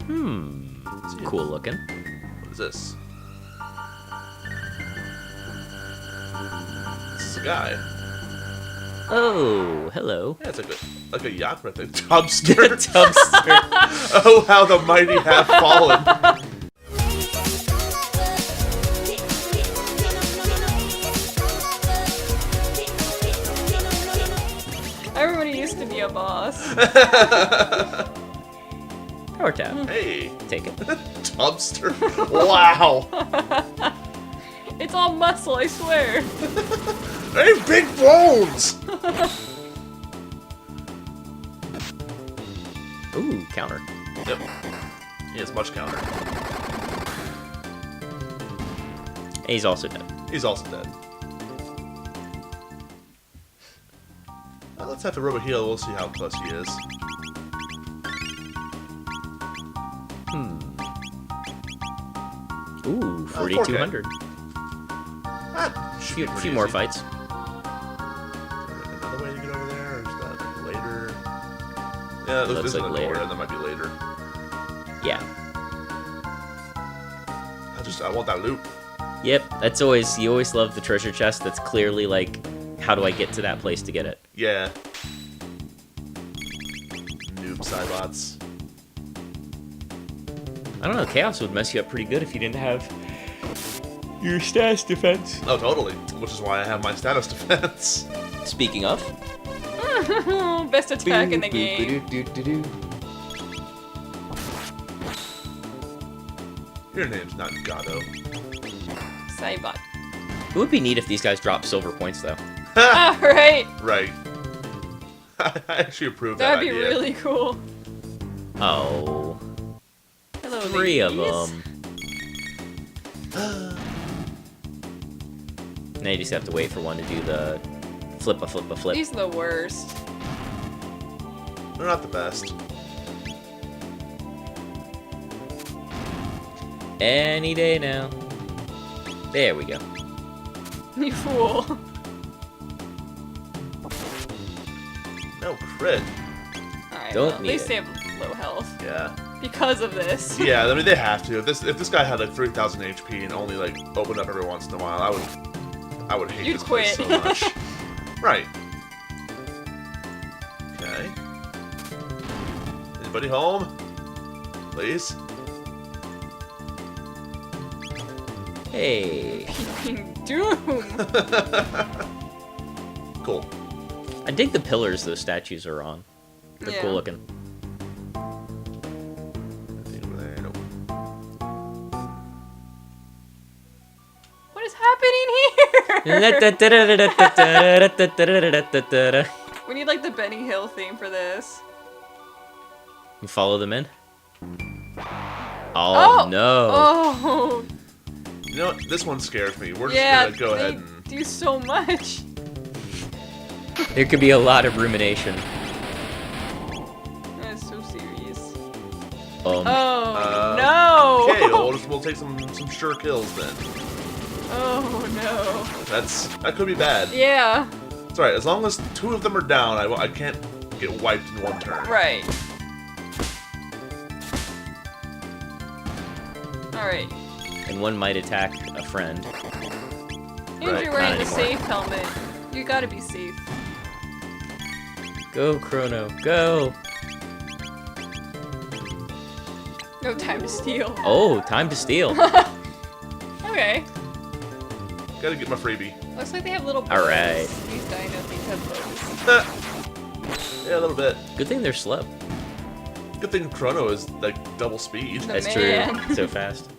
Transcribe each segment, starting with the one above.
It's cool looking. What is this? This is a guy. Oh, hello. Yeah, it's like a yacht right there. Tubster. Tubster. Oh, how the mighty have fallen. Everybody used to be a boss. Power tap. Hey. Take it. Tubster. Wow. It's all muscle, I swear. Hey, big bones. Ooh, counter. Yep. He has much counter. And he's also dead. He's also dead. Let's have the Robo heal. We'll see how close he is. Ooh, 4,200. Ah, should be A pretty few more easy. fights. Another way to get over there, or is that later? Yeah, Looks there's like another later. door, and that might be later. Yeah. I want that loot. Yep, that's always, you always love the treasure chest that's clearly like, how do I get to that place to get it? Yeah. Noob Cybots. I don't know, Chaos would mess you up pretty good if you didn't have your status defense. Oh, totally. Which is why I have my status defense. Speaking of. Best attack in the game. Your name's not Gato. Cybot. It would be neat if these guys dropped silver points, though. Ah, right. Right. I actually approve that That'd be idea. really cool. Oh. Hello, 3 of ladies. them. Now you just have to wait for one to do the flip. These are the worst. They're not the best. Any day now. There we go. You fool. No crit. Alright, Don't well, at need least it. they have low health. Yeah. Because of this. Yeah, I mean, they have to. If this guy had like 3,000 HP and only like opened up every once in a while, I would hate You'd this place quit. so much. Right. Okay. Anybody home? Please? Hey. Doom. Cool. I dig the pillars those statues are on. They're Yeah. cool looking. Anything over there? Nope. What is happening here? We need like the Benny Hill theme for this. You follow them in? Oh, no. Oh. You know what? This one scares me. We're Yeah, just gonna go they ahead and... do so much. There could be a lot of rumination. That's so serious. Oh, no. Okay, well, we'll take some sure kills then. Oh no. That could be bad. Yeah. It's alright, as long as 2 of them are down, I can't get wiped in one turn. Right. Alright. and one might attack a friend. And Right, you're wearing not the anymore. safe helmet. You gotta be safe. Go, Chrono, go! No time to steal. Oh, time to steal. Okay. Gotta get my freebie. Looks like they have little bows. Alright. These dino things have bows. Yeah, a little bit. Good thing they're slow. Good thing Chrono is like double speed. The That's man. true. So fast.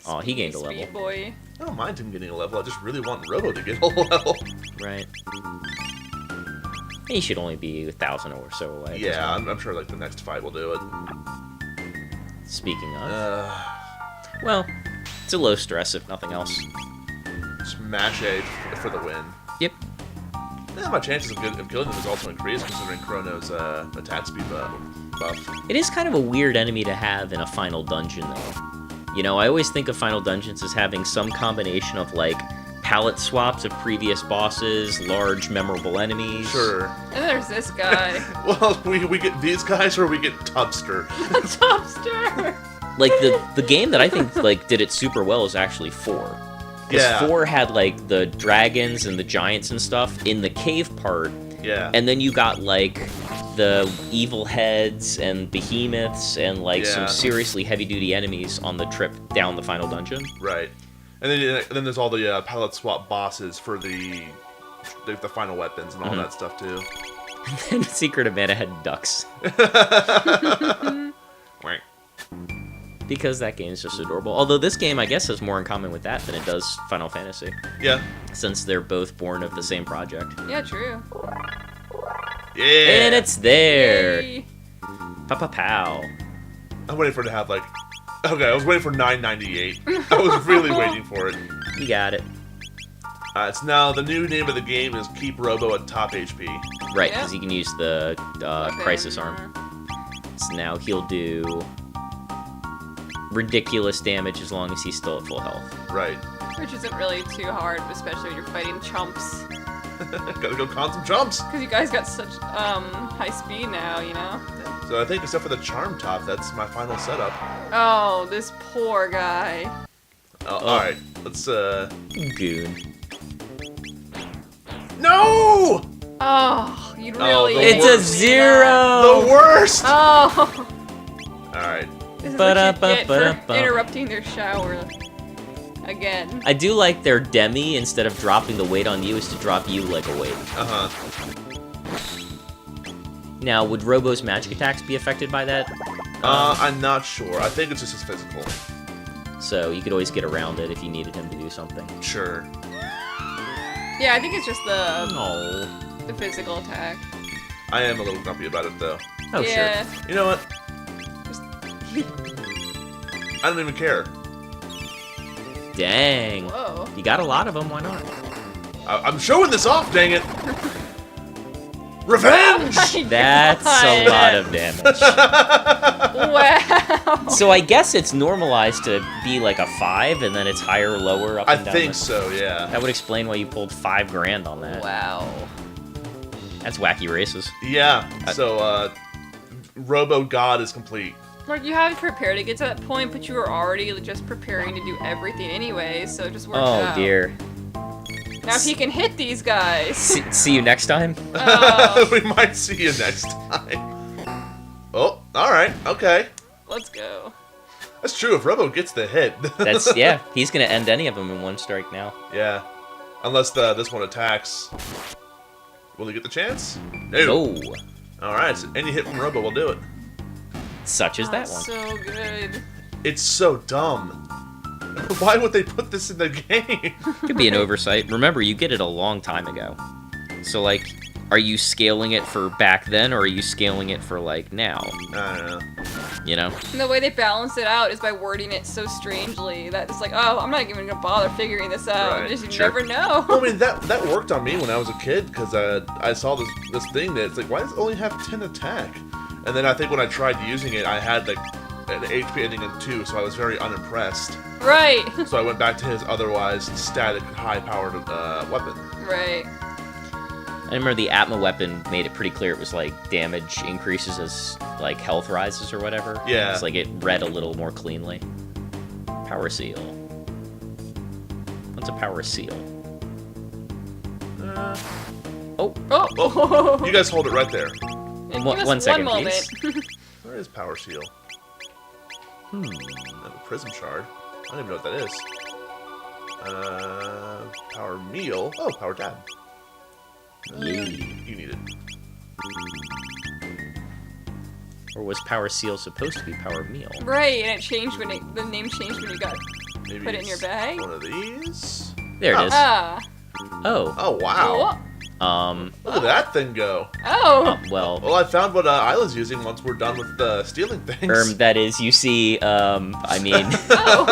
Oh, he gained a Speed level. boy. I don't mind him getting a level. I just really want Robo to get a level. Right. He should only be 1,000 or so away. at this Yeah, point. I'm sure like the next fight will do it. Speaking of. Well, it's a low stress if nothing else. Smash A for the win. Yep. Yeah, my chances of killing them is also increased considering Chrono's attack speed buff. It is kind of a weird enemy to have in a final dungeon, though. You know, I always think of final dungeons as having some combination of, like, palette swaps of previous bosses, large memorable enemies. Sure. And there's this guy. Well, we get these guys or we get Tubster. Tubster! Like, the game that I think, like, did it super well is actually 4. Because Yeah. 4 had, like, the dragons and the giants and stuff in the cave part. Yeah. And then you got, like, the evil heads and behemoths and, like, Yeah. some seriously heavy-duty enemies on the trip down the final dungeon. Right. And then there's all the palette swap bosses for the final weapons and all that stuff, too. And Secret of Mana had ducks. Right. Because that game is just adorable. Although this game, I guess, has more in common with that than it does Final Fantasy. Yeah. Since they're both born of the same project. Yeah, true. Yeah. And it's there! Yay. Pa-pa-pow. I'm waiting for it to have, like... Okay, I was waiting for 998. I was really waiting for it. You got it. It's now, the new name of the game is Keep Robo at top HP. Right, Yeah. because you can use the Weapon, Crisis Arm. So now he'll do ridiculous damage as long as he's still at full health. Right. Which isn't really too hard, especially when you're fighting chumps. Gotta go con some jumps. Because you guys got such high speed now, you know? So I think except for the Charm Top, that's my final setup. Oh, this poor guy. Alright, let's Goon. No! Oh, you Oh, really... the It's hate a me 0! The worst! Oh! Alright. This is what you get for Ba-da-ba-ba-da-ba. interrupting their shower. Again. I do like their demi, instead of dropping the weight on you, is to drop you like a weight. Uh-huh. Now, would Robo's magic attacks be affected by that? I'm not sure. I think it's just his physical. So you could always get around it if you needed him to do something. Sure. Yeah, I think it's just Oh. the physical attack. I am a little grumpy about it, though. Oh, Yeah. sure. You know what? Just... I don't even care. Dang. Whoa. You got a lot of them, why not? I'm showing this off, dang it! Revenge! That's a lot of damage. Wow. So I guess it's normalized to be like a 5, and then it's higher or lower up I and down. think so, yeah. That would explain why you pulled $5,000 on that. Wow. That's wacky races. Yeah, so, Robo God is complete. Like, you haven't prepared to get to that point, but you were already just preparing to do everything anyway, so it just worked out. Oh dear. Now if he can hit these guys. See you next time. Oh, We might see you next time. Oh, alright, okay. let's go. That's true, if Robo gets the hit. That's, yeah, he's gonna end any of them in one strike now. Yeah. Unless this one attacks. Will he get the chance? No. No. Alright, so any hit from Robo will do it. Such as that one. So good. It's so dumb. Why would they put this in the game? Could be an oversight. Remember, you get it a long time ago. So, like, are you scaling it for back then, or are you scaling it for, like, now? I don't know. You know? And the way they balance it out is by wording it so strangely that it's like, oh, I'm not even gonna bother figuring this out. Right, Just you sure. never know. Well, I mean, that worked on me when I was a kid, because I saw this thing that it's like, why does it only have 10 attack? And then I think when I tried using it, I had, like, an HP ending in 2, so I was very unimpressed. Right. So I went back to his otherwise static, high-powered weapon. Right. I remember the Atma weapon made it pretty clear it was, like, damage increases as, like, health rises or whatever. Yeah. It's like it read a little more cleanly. Power Seal. What's a Power Seal? Oh, Oh. You guys hold it right there. Give One us second, moment. Where is Power Seal? I have a Prism Shard. I don't even know what that is. Power Meal. Oh, Power Dab. Yay. You need it. Or was Power Seal supposed to be Power Meal? Right, and it changed when the name changed when you got Maybe put it in your it's bag. one of these. There it is. Ah. Oh. Oh wow! Look at that thing go. Oh. Well, Well, I found what Isla's using once we're done with stealing things. that is, you see, I mean, Oh.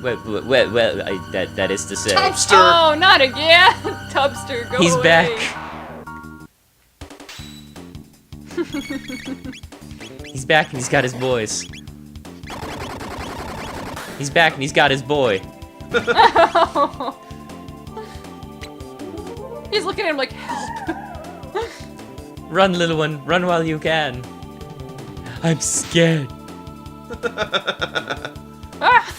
that is to say, Tubster! Oh, not again. Tubster, go he's away. back. He's back and he's got his boys. He's back and he's got his boy. He's looking at him like, help. Run, little one. Run while you can. I'm scared. Ah!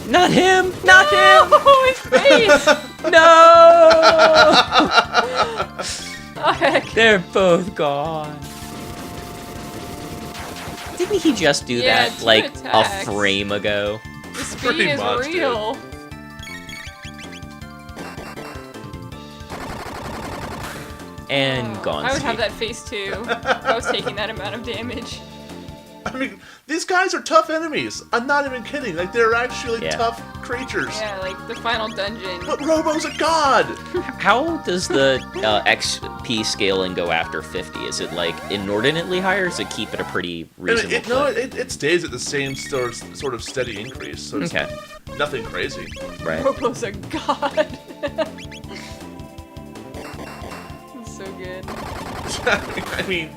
Not him! Not him! Oh, his face! No! Oh, heck. They're both gone. Didn't he just do Yeah, that, 2 like, attacks. a frame ago? The speed Pretty is much, dude. real. And Oh, gone. I would have that face too. If I was taking that amount of damage. I mean, these guys are tough enemies. I'm not even kidding. Like, they're actually Yeah. tough creatures. Yeah, like the final dungeon. But Robo's a god! How does the XP scaling go after 50? Is it, like, inordinately higher, or does it keep it a pretty reasonable clip? It stays at the same sort of steady increase, so it's Okay. nothing crazy. Right. Robo's a god. That's so good. I mean,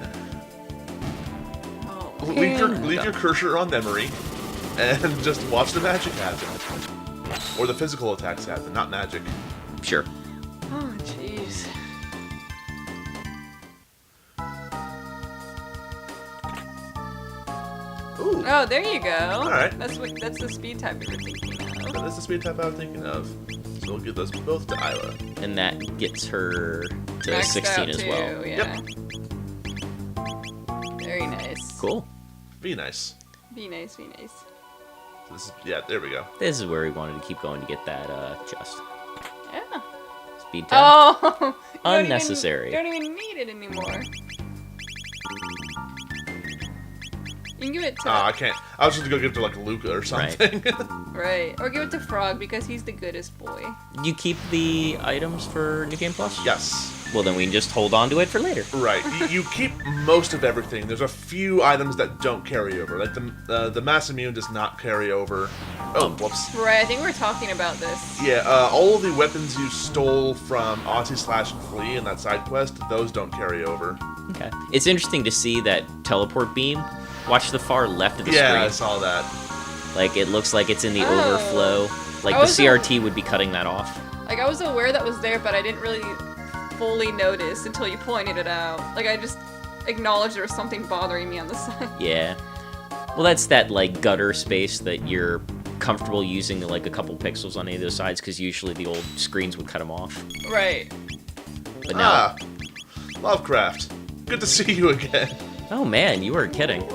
Oh, leave your cursor on memory and just watch the magic happen. Or the physical attacks happen, not magic. Sure. oh, jeez. Ooh, Oh, there you go. Alright. That's the speed type we were thinking of. that's the speed type I was thinking of. So we'll give those both to Isla. And that gets her to Maxed 16 out as too, well. Yeah. Very nice. Cool. Be nice. Be nice, be nice. So this is, yeah, there we go. This is where we wanted to keep going to get that chest. Yeah. Speed 10. Oh! you don't Unnecessary. Don't even need it anymore. You can give it to... I can't. I was just gonna go give it to like Luca or something. Right. Or give it to Frog because he's the goodest boy. You keep the items for New Game Plus? Yes. Well, then we can just hold on to it for later. Right. You keep most of everything. There's a few items that don't carry over. Like the mass immune does not carry over. Oh, whoops. Right, I think we're talking about this. Yeah, all of the weapons you stole from Aussie / Flea in that side quest, those don't carry over. Okay. It's interesting to see that teleport beam. Watch the far left of the Yeah, I screen. saw that. Like, it looks like it's in the Oh. overflow. Like, I the was CRT would be cutting that off. Like, I was aware that was there, but I didn't really fully notice until you pointed it out. Like, I just acknowledged there was something bothering me on the side. Yeah. Well, that's that, like, gutter space that you're comfortable using, like, a couple pixels on either sides, because usually the old screens would cut them off. Right. But now... Lovecraft. Good to see you again. Oh, man, you weren't kidding.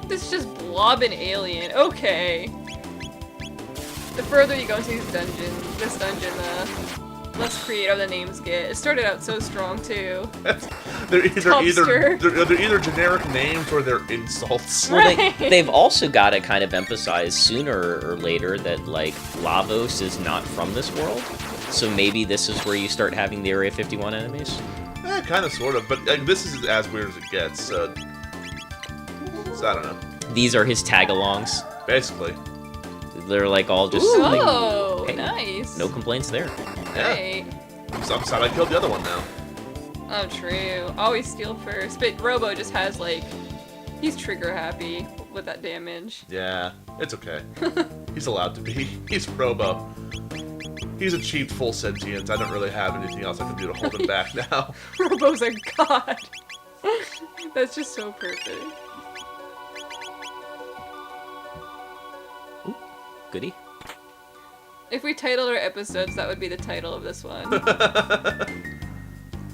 This is just blob and alien. Okay. The further you go into this dungeon, the less creative the names get. It started out so strong too. they're Dumpster. either generic names or they're insults. Well, Right. they've also got to kind of emphasize sooner or later that, like, Lavos is not from this world. So maybe this is where you start having the Area 51 enemies. Kind of, sort of, but like, this is as weird as it gets. So I don't know. These are his tag-alongs. Basically, They're, like, all just... Ooh. like, Oh, hey, nice. no complaints there. yeah. Right. I'm sad I killed the other one now. Oh, true. Always steal first. But Robo just has, like, he's trigger happy with that damage. Yeah, it's okay. He's allowed to be. He's Robo. He's achieved full sentience. I don't really have anything else I can do to hold him back now. Robo's a god. That's just so perfect. Goodie. If we titled our episodes, that would be the title of this one.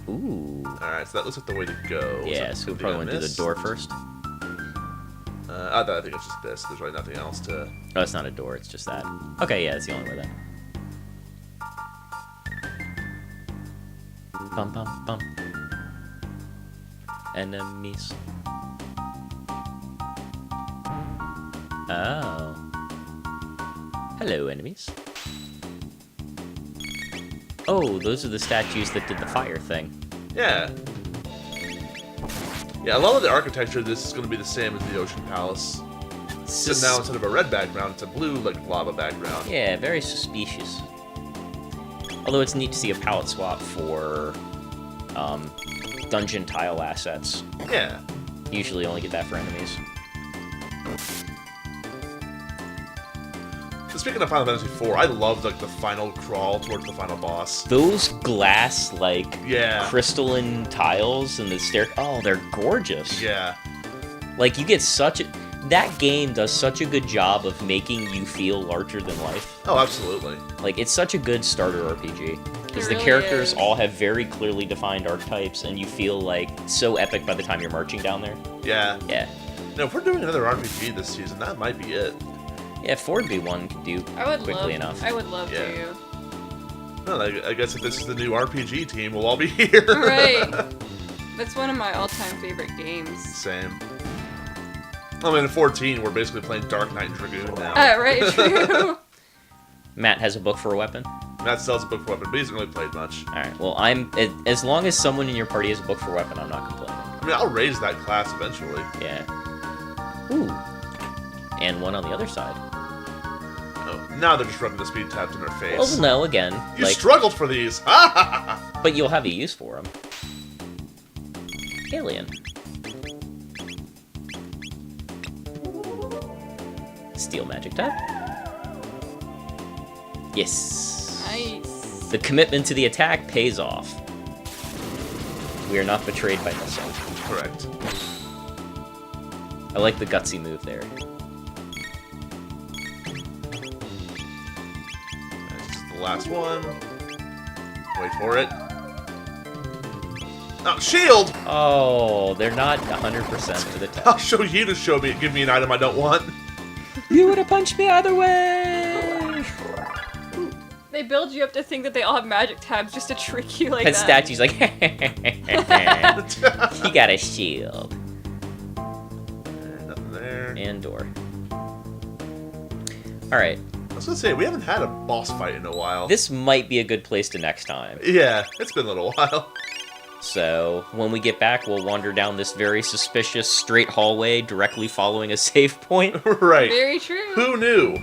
Ooh. Alright, so that looks like the way to go. Yeah, Is so we that probably something went I through the missed? door first. I think it's just this. There's really nothing else to... Oh, it's not a door, it's just that. Okay, yeah, it's the only way then. Bum bum bum. Enemies. Oh. Hello, enemies. Oh, those are the statues that did the fire thing. Yeah. Yeah, a lot of the architecture, this is going to be the same as the Ocean Palace. So now instead of a red background, it's a blue, like, lava background. Yeah, very suspicious. Although it's neat to see a palette swap for dungeon tile assets. Yeah. Usually only get that for enemies. speaking of Final Fantasy IV, I loved like the final crawl towards the final boss. Those glass, like, Yeah. crystalline tiles and the stair... Oh, they're gorgeous. Yeah. Like, you get such a... That game does such a good job of making you feel larger than life. Oh, absolutely. Like, it's such a good starter RPG. Because It the really characters is. all have very clearly defined archetypes, and you feel, like, so epic by the time you're marching down there. Yeah. Yeah. Now, if we're doing another RPG this season, that might be it. Yeah, 4B1 could do quickly enough. I would love Yeah. to. Well, I guess if this is the new RPG team, we'll all be here. Right. That's one of my all-time favorite games. Same. I mean, in 14, we're basically playing Dark Knight and Dragoon now. Right, true. Matt has a book for a weapon. Matt sells a book for weapon, but he hasn't really played much. Alright, well, as long as someone in your party has a book for a weapon, I'm not complaining. I mean, I'll raise that class eventually. Yeah. Ooh. And one on the other side. Oh, now they're just rubbing the speed tabs in their face. Well, no, again. You like, struggled for these! Ha ha ha! but you'll have a use for them. Alien. Steel magic type. Yes. Nice. The commitment to the attack pays off. We are not betrayed by missile. Correct. I like the gutsy move there. This is the last one. Wait for it. Oh, shield! Oh, they're not 100% to the I'll touch. show you to give me an item I don't want. You would have punched me either way! They build you up to think that they all have magic tabs just to trick you like And that. statue's like, he got a shield. Nothing there. And door. Alright, I was gonna say, we haven't had a boss fight in a while. this might be a good place to next time. Yeah, it's been a little while. So, when we get back, we'll wander down this very suspicious straight hallway directly following a save point. Right. Very true. Who knew?